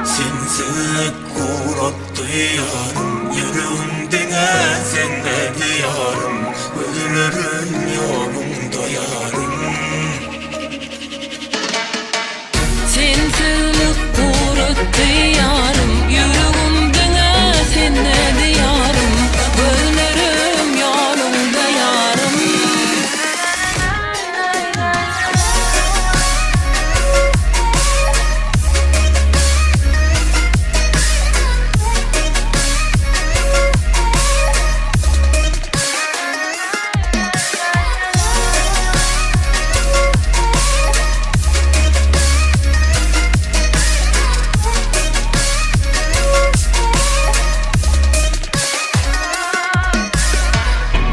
Sensiz kuratdı yarım, yüreğimdene sende diyarım. Ölürüm yolumda yarım. Sensiz kuratdı yarım, yüreğimdene sende diyarım. Ölürüm yolumda yarım.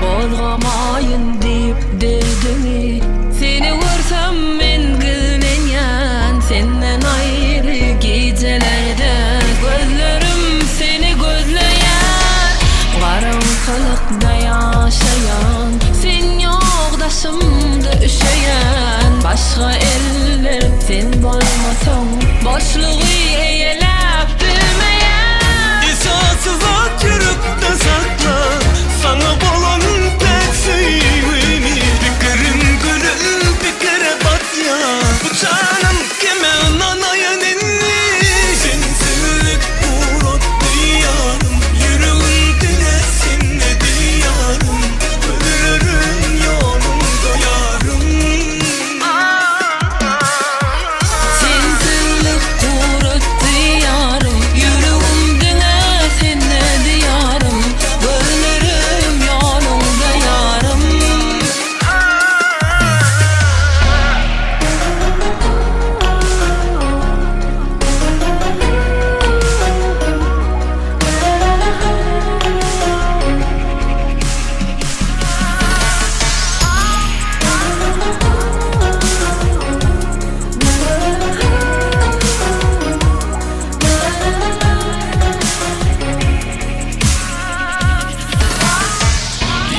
Bozgamayın deyip dedimi, seni görsem men güllenyen. Senden ayrı gecelerde gözlerim seni gözleyen. Karanlıkta yaşayan, sen yokdaşımda üşeyen. Başka eller sen bolmasan, boşluğu eğelep bilmeyen. İsasız at yürekte sakla, sana bolan pek sevimi. Fikrim gülüm bir kere bat ya, bu canım kime nanayan inni. Sensizlik uğrattı yarım, yüreğimde sende diyarım. Ölürüm yolumda yarım. Sensizlik kuratdı yarım, yüreğimdene sende diyarım. Ölürüm yolumda yarım.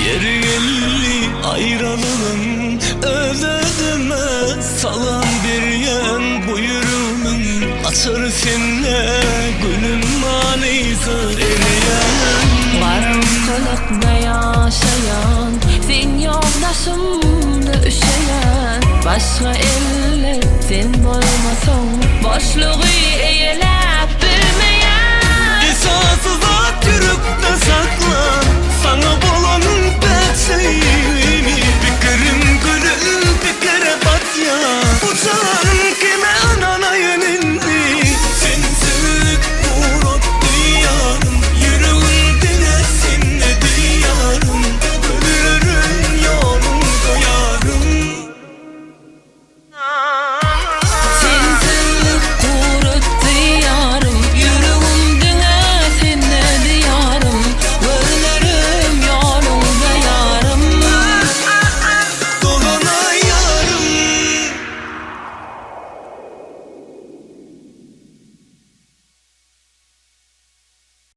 Yeri geldi ayrılığın, özledime salan bir yan. Bu yüreğimin açar seninle, gülüm manisa eriyen. Karanlıkta yaşayan, sen yoldaşımda üşeyen. Başka eller sen bolmasan, boşluğu